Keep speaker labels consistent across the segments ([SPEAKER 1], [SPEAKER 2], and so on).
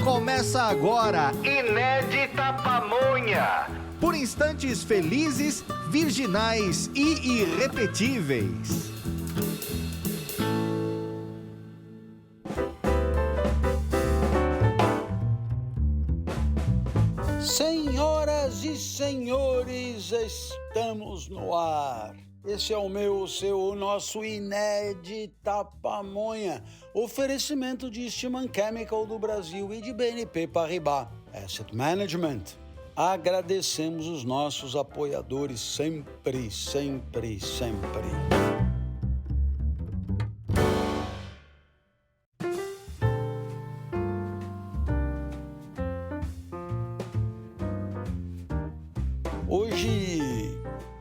[SPEAKER 1] Começa agora,
[SPEAKER 2] Inédita Pamonha.
[SPEAKER 1] por instantes felizes, virginais e irrepetíveis.
[SPEAKER 3] Senhoras e senhores, estamos no ar. Esse é o meu, o seu, o nosso Inédita Pamonha. Oferecimento de Eastman Chemical do Brasil e de BNP Paribas Asset Management. Agradecemos os nossos apoiadores sempre, sempre, sempre. Hoje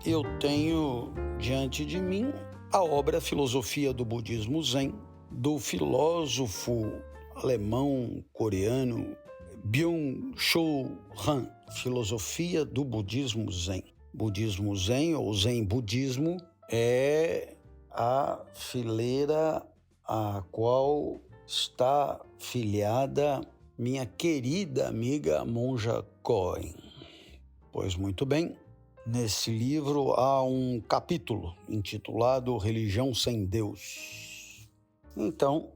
[SPEAKER 3] eu tenho diante de mim a obra Filosofia do Budismo Zen, do filósofo alemão-coreano Byung-Chul Han. Filosofia do Budismo Zen. Budismo Zen ou Zen Budismo é a fileira a qual está filiada minha querida amiga Monja Coen. Pois muito bem, nesse livro há um capítulo intitulado Religião sem Deus. Então,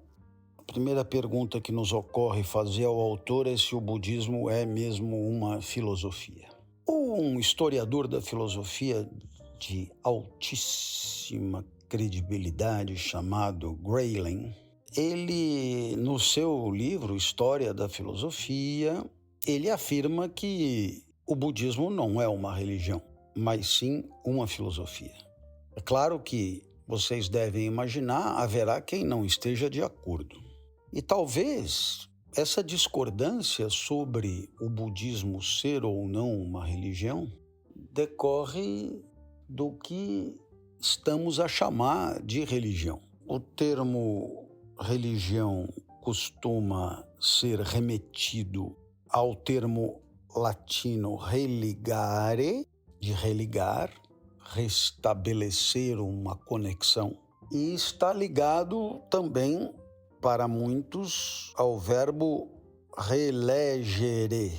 [SPEAKER 3] a primeira pergunta que nos ocorre fazer ao autor é se o budismo é mesmo uma filosofia. Um historiador da filosofia de altíssima credibilidade chamado Grayling, ele, no seu livro História da Filosofia, ele afirma que o budismo não é uma religião, mas sim uma filosofia. É claro que vocês devem imaginar, haverá quem não esteja de acordo. E talvez essa discordância sobre o budismo ser ou não uma religião decorre do que estamos a chamar de religião. O termo religião costuma ser remetido ao termo latino religare, de religar, restabelecer uma conexão, e está ligado também, para muitos, ao verbo relegere,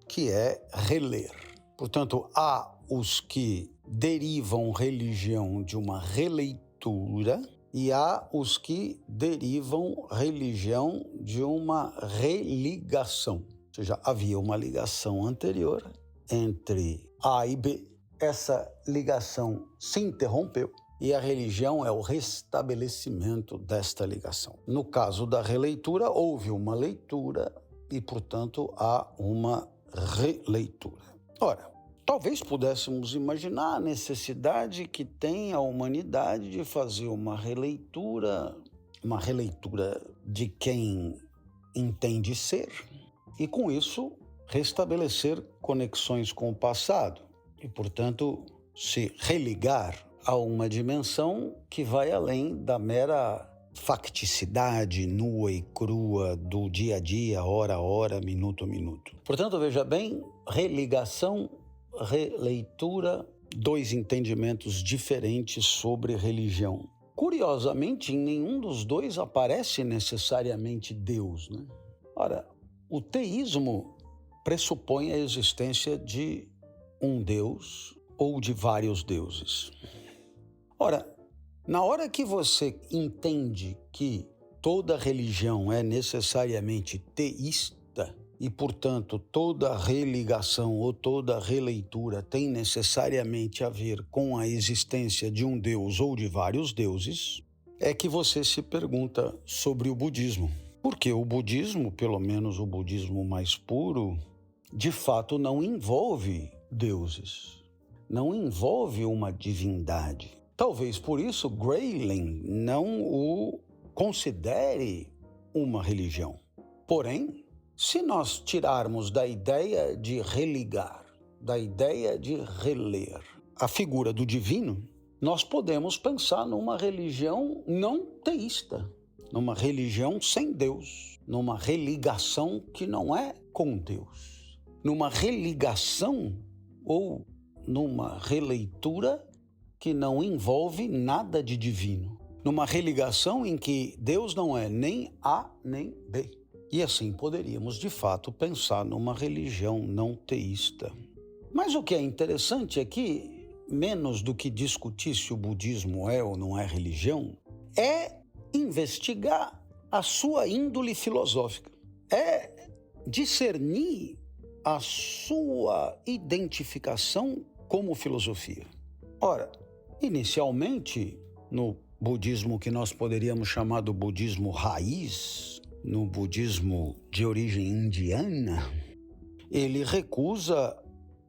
[SPEAKER 3] que é reler. Portanto, há os que derivam religião de uma releitura e há os que derivam religião de uma religação. Ou seja, havia uma ligação anterior entre A e B. Essa ligação se interrompeu e a religião é o restabelecimento desta ligação. No caso da releitura, houve uma leitura e, portanto, há uma releitura. Ora, talvez pudéssemos imaginar a necessidade que tem a humanidade de fazer uma releitura de quem entende ser, e com isso restabelecer conexões com o passado e, portanto, se religar a uma dimensão que vai além da mera facticidade nua e crua do dia a dia, hora a hora, minuto a minuto. Portanto, veja bem, religação, releitura, dois entendimentos diferentes sobre religião. Curiosamente, em nenhum dos dois aparece necessariamente Deus, né? Ora, o teísmo pressupõe a existência de um Deus ou de vários deuses. Ora, na hora que você entende que toda religião é necessariamente teísta e, portanto, toda religação ou toda releitura tem necessariamente a ver com a existência de um Deus ou de vários deuses, é que você se pergunta sobre o budismo. Porque o budismo, pelo menos o budismo mais puro, de fato não envolve deuses, não envolve uma divindade. Talvez por isso Grayling não o considere uma religião. Porém, se nós tirarmos da ideia de religar, da ideia de reler a figura do divino, nós podemos pensar numa religião não teísta, numa religião sem Deus, numa religação que não é com Deus, numa religação ou numa releitura que não envolve nada de divino, numa religação em que Deus não é nem A nem B. E assim poderíamos, de fato, pensar numa religião não teísta. Mas o que é interessante é que, menos do que discutir se o budismo é ou não é religião, é investigar a sua índole filosófica. É discernir a sua identificação como filosofia. Ora, inicialmente, no budismo que nós poderíamos chamar do budismo raiz, no budismo de origem indiana, ele recusa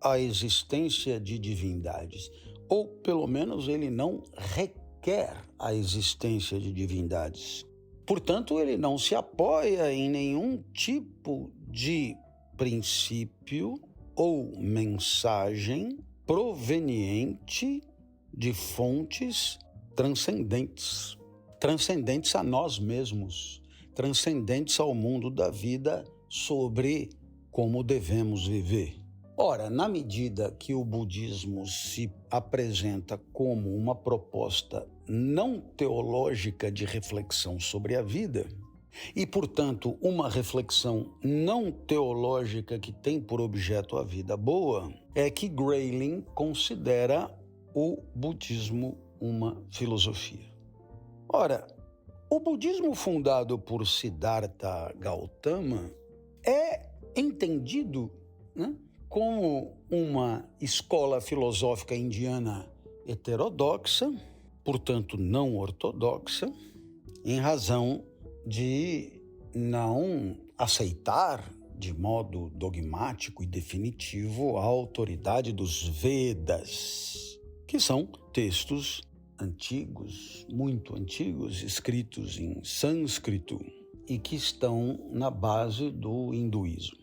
[SPEAKER 3] a existência de divindades, ou pelo menos ele não requer a existência de divindades. Portanto, ele não se apoia em nenhum tipo de princípio ou mensagem proveniente de fontes transcendentes, transcendentes a nós mesmos, transcendentes ao mundo da vida sobre como devemos viver. Ora, na medida que o budismo se apresenta como uma proposta não teológica de reflexão sobre a vida, e, portanto, uma reflexão não teológica que tem por objeto a vida boa, é que Grayling considera o budismo uma filosofia. Ora, o budismo fundado por Siddhartha Gautama é entendido, como uma escola filosófica indiana heterodoxa, portanto não ortodoxa, em razão de não aceitar de modo dogmático e definitivo a autoridade dos Vedas, que são textos antigos, muito antigos, escritos em sânscrito e que estão na base do hinduísmo.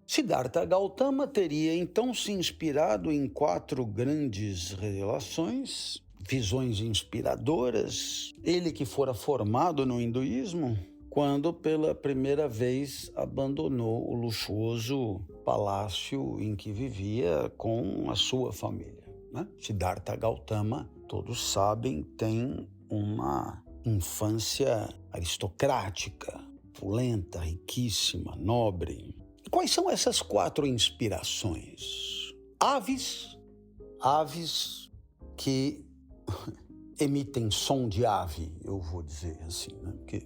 [SPEAKER 3] Siddhartha Gautama teria então se inspirado em 4 grandes revelações, visões inspiradoras, ele que fora formado no hinduísmo, quando pela primeira vez abandonou o luxuoso palácio em que vivia com a sua família. Siddhartha Gautama, todos sabem, tem uma infância aristocrática, opulenta, riquíssima, nobre. Quais são essas 4 inspirações? Aves que emitem som de ave, eu vou dizer assim, Porque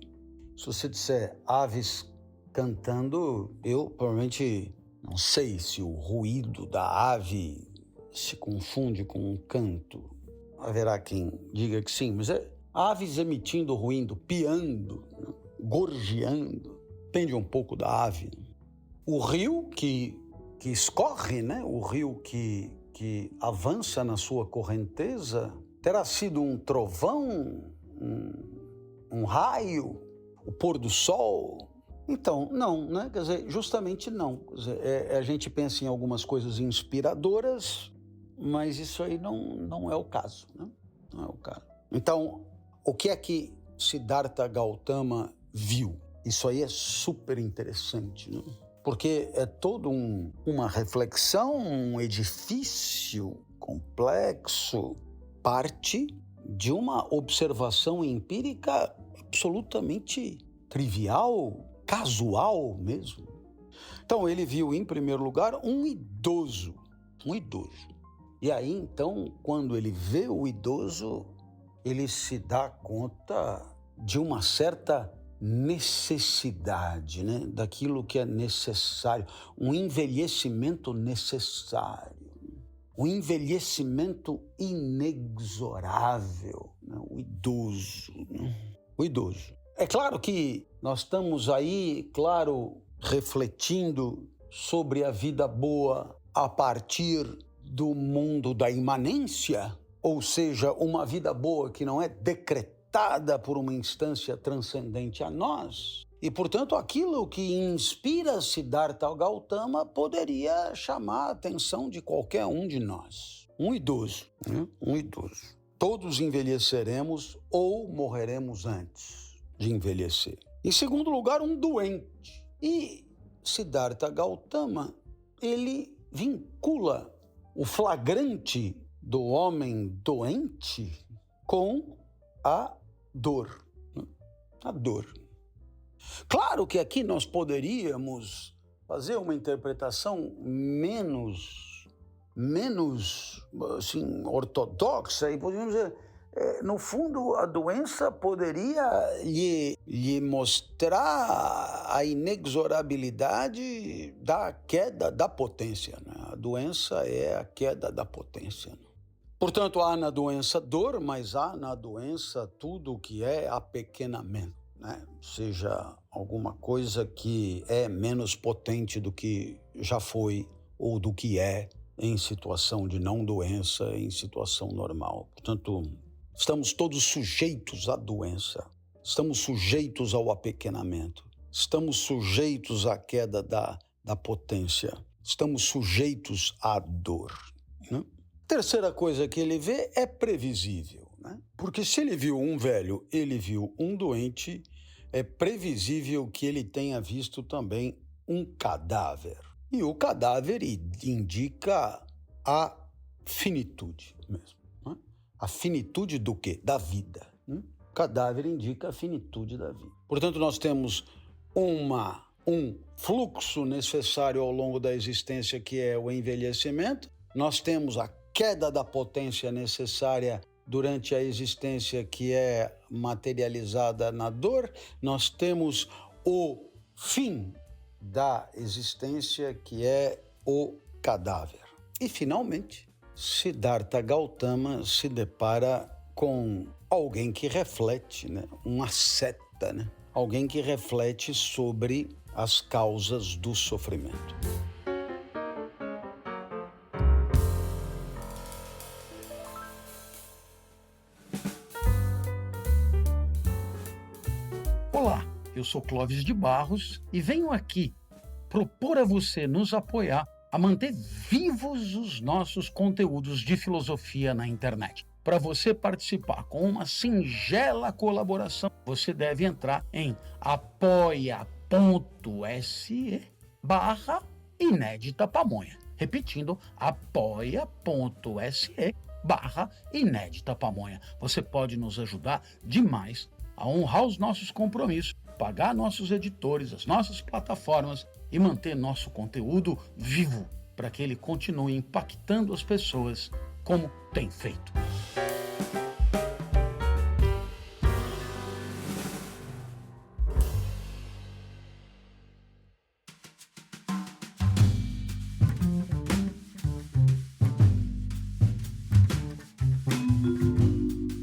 [SPEAKER 3] se você disser aves cantando, eu provavelmente não sei se o ruído da ave se confunde com um canto. Haverá quem diga que sim, mas é aves emitindo ruído, piando, gorjeando, depende um pouco da ave. O rio que escorre, o rio que avança na sua correnteza, terá sido um trovão, um raio, o pôr do sol? Então, não, Quer dizer, justamente não. Quer dizer, a gente pensa em algumas coisas inspiradoras, mas isso aí não é o caso, Não é o caso. Então, o que é que Siddhartha Gautama viu? Isso aí é super interessante, Porque é toda uma reflexão, um edifício complexo, parte de uma observação empírica absolutamente trivial, casual mesmo. Então, ele viu, em primeiro lugar, um idoso. E aí, então, quando ele vê o idoso, ele se dá conta de uma certa necessidade, daquilo que é necessário, um envelhecimento necessário, um envelhecimento inexorável, o idoso. O idoso. É claro que nós estamos aí, refletindo sobre a vida boa a partir do mundo da imanência, ou seja, uma vida boa que não é decretada por uma instância transcendente a nós. E, portanto, aquilo que inspira Siddhartha Gautama poderia chamar a atenção de qualquer um de nós. Um idoso, Um idoso. Todos envelheceremos ou morreremos antes de envelhecer. Em segundo lugar, um doente. E Siddhartha Gautama, ele vincula o flagrante do homem doente com a dor. A dor. Claro que aqui nós poderíamos fazer uma interpretação menos assim, ortodoxa e poderíamos dizer, no fundo, a doença poderia lhe mostrar a inexorabilidade da queda da potência, né? A doença é a queda da potência, né? Portanto, há na doença dor, mas há na doença tudo que é apequenamento, né? Seja alguma coisa que é menos potente do que já foi ou do que é em situação de não doença, em situação normal. Portanto, estamos todos sujeitos à doença, estamos sujeitos ao apequenamento, estamos sujeitos à queda da potência, estamos sujeitos à dor, né? Terceira coisa que ele vê é previsível, né? Porque se ele viu um velho, ele viu um doente, é previsível que ele tenha visto também um cadáver. E o cadáver indica a finitude mesmo, né? A finitude do quê? Da vida, né? O cadáver indica a finitude da vida. Portanto, nós temos um fluxo necessário ao longo da existência, que é o envelhecimento. Nós temos a queda da potência necessária durante a existência, que é materializada na dor. Nós temos o fim da existência, que é o cadáver. E, finalmente, Siddhartha Gautama se depara com alguém que reflete, né? Um asceta, né? Alguém que reflete sobre as causas do sofrimento.
[SPEAKER 4] Olá, eu sou Clóvis de Barros e venho aqui propor a você nos apoiar a manter vivos os nossos conteúdos de filosofia na internet. Para você participar com uma singela colaboração, você deve entrar em apoia.se/Inédita Pamonha. Repetindo, apoia.se/Inédita Pamonha. Você pode nos ajudar demais a honrar os nossos compromissos, pagar nossos editores, as nossas plataformas e manter nosso conteúdo vivo para que ele continue impactando as pessoas como tem feito.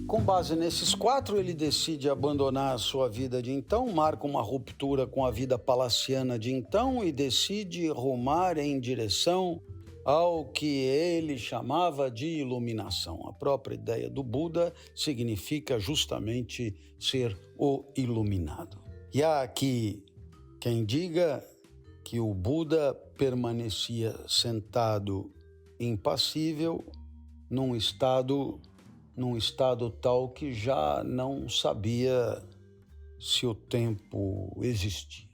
[SPEAKER 3] Com base nesses 4, ele decide abandonar a sua vida de então, marca uma ruptura com a vida palaciana de então e decide rumar em direção ao que ele chamava de iluminação. A própria ideia do Buda significa justamente ser o iluminado. E há aqui quem diga que o Buda permanecia sentado impassível num estado tal que já não sabia se o tempo existia.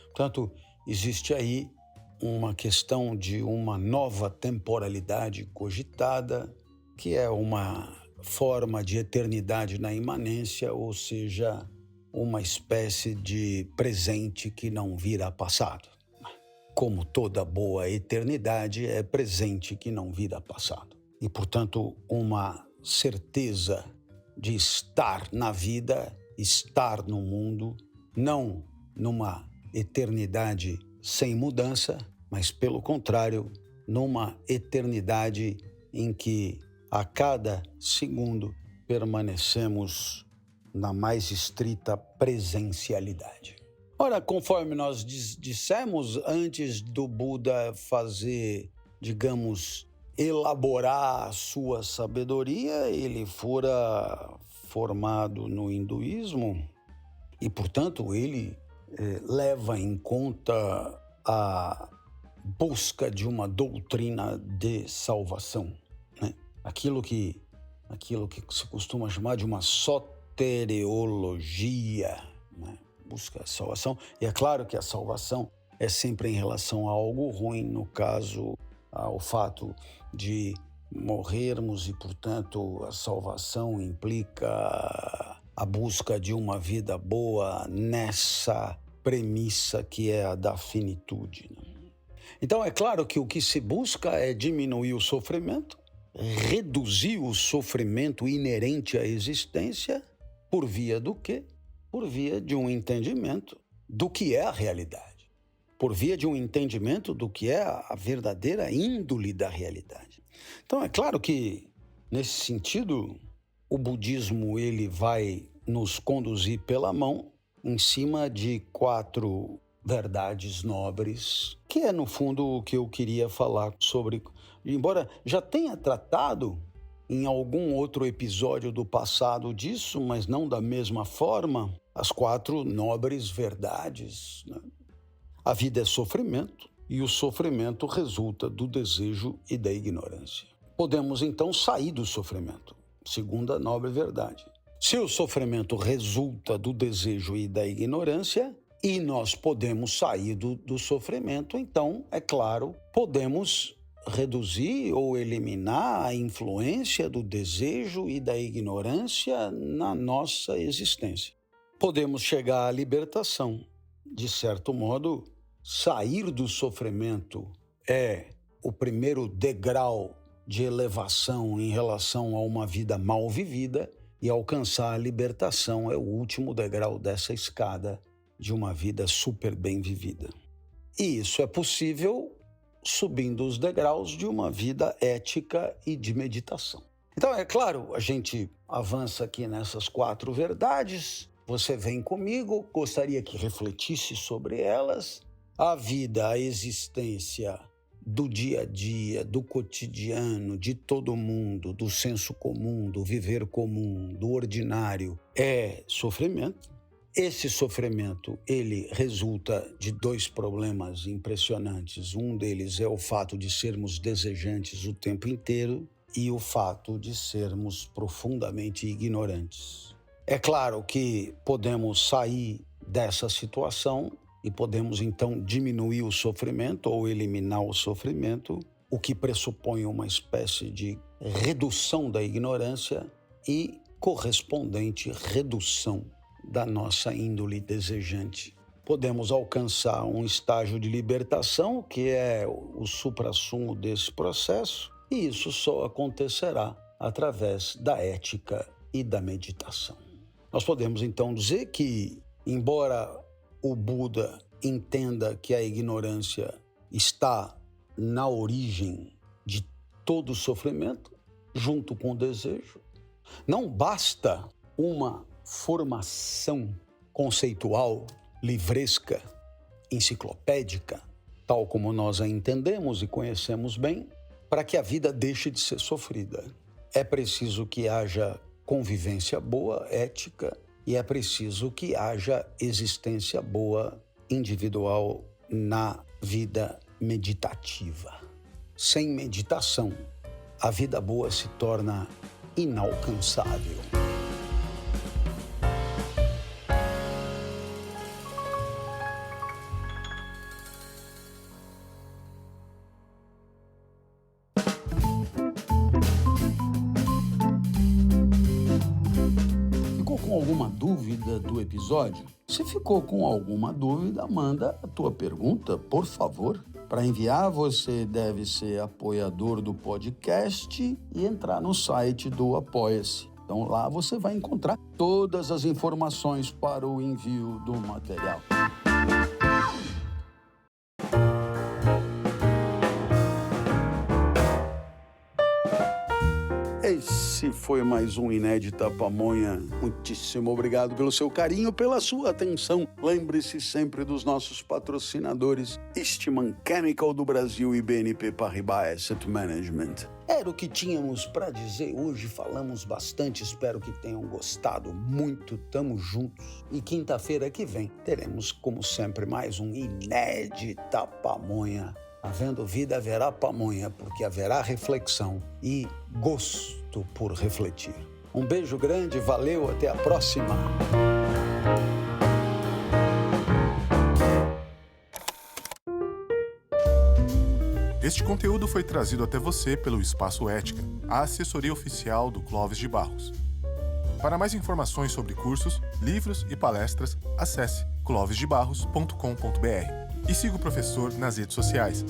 [SPEAKER 3] Portanto, existe aí uma questão de uma nova temporalidade cogitada, que é uma forma de eternidade na imanência, ou seja, uma espécie de presente que não vira passado. Como toda boa eternidade, é presente que não vira passado. E, portanto, uma certeza de estar na vida, estar no mundo, não numa eternidade sem mudança, mas, pelo contrário, numa eternidade em que a cada segundo permanecemos na mais estrita presencialidade. Ora, conforme nós dissemos, antes do Buda fazer, digamos, elaborar a sua sabedoria, ele fora formado no hinduísmo e, portanto, ele leva em conta a busca de uma doutrina de salvação, né? Aquilo que se costuma chamar de uma soteriologia, né? Busca a salvação. E é claro que a salvação é sempre em relação a algo ruim, no caso, ao fato de morrermos e, portanto, a salvação implica a busca de uma vida boa nessa premissa que é a da finitude. Então é claro que o que se busca é diminuir o sofrimento, reduzir o sofrimento inerente à existência, por via do quê? Por via de um entendimento do que é a realidade, por via de um entendimento do que é a verdadeira índole da realidade. Então é claro que, nesse sentido, o budismo ele vai nos conduzir pela mão em cima de 4 verdades nobres, que é, no fundo, o que eu queria falar sobre. Embora já tenha tratado em algum outro episódio do passado disso, mas não da mesma forma, as 4 nobres verdades, né? A vida é sofrimento e o sofrimento resulta do desejo e da ignorância. Podemos, então, sair do sofrimento, segunda nobre verdade. Se o sofrimento resulta do desejo e da ignorância, e nós podemos sair do sofrimento, então, é claro, podemos reduzir ou eliminar a influência do desejo e da ignorância na nossa existência. Podemos chegar à libertação. De certo modo, sair do sofrimento é o primeiro degrau de elevação em relação a uma vida mal vivida, e alcançar a libertação é o último degrau dessa escada de uma vida super bem vivida. E isso é possível subindo os degraus de uma vida ética e de meditação. Então, é claro, a gente avança aqui nessas 4 verdades. Você vem comigo, gostaria que refletisse sobre elas. A vida, a existência do dia a dia, do cotidiano, de todo mundo, do senso comum, do viver comum, do ordinário, é sofrimento. Esse sofrimento, ele resulta de 2 problemas impressionantes. Um deles é o fato de sermos desejantes o tempo inteiro e o fato de sermos profundamente ignorantes. É claro que podemos sair dessa situação e podemos, então, diminuir o sofrimento ou eliminar o sofrimento, o que pressupõe uma espécie de redução da ignorância e correspondente redução da nossa índole desejante. Podemos alcançar um estágio de libertação, que é o suprassumo desse processo, e isso só acontecerá através da ética e da meditação. Nós podemos, então, dizer que, embora o Buda entenda que a ignorância está na origem de todo sofrimento, junto com o desejo, não basta uma formação conceitual, livresca, enciclopédica, tal como nós a entendemos e conhecemos bem, para que a vida deixe de ser sofrida. É preciso que haja convivência boa, ética, e é preciso que haja existência boa, individual, na vida meditativa. Sem meditação, a vida boa se torna inalcançável.
[SPEAKER 4] Alguma dúvida do episódio? Se ficou com alguma dúvida, manda a tua pergunta, por favor. Para enviar, você deve ser apoiador do podcast e entrar no site do Apoia-se. Então lá você vai encontrar todas as informações para o envio do material. Esse foi mais um Inédita Pamonha. Muitíssimo obrigado pelo seu carinho, pela sua atenção. Lembre-se sempre dos nossos patrocinadores, Eastman Chemical do Brasil e BNP Paribas Asset Management. Era o que tínhamos para dizer hoje, falamos bastante, espero que tenham gostado muito, tamo juntos. E quinta-feira que vem teremos, como sempre, mais um Inédita Pamonha. Havendo vida, haverá pamonha, porque haverá reflexão e gosto por refletir. Um beijo grande, valeu, até a próxima!
[SPEAKER 5] Este conteúdo foi trazido até você pelo Espaço Ética, a assessoria oficial do Clóvis de Barros. Para mais informações sobre cursos, livros e palestras, acesse clovisdebarros.com.br e siga o professor nas redes sociais.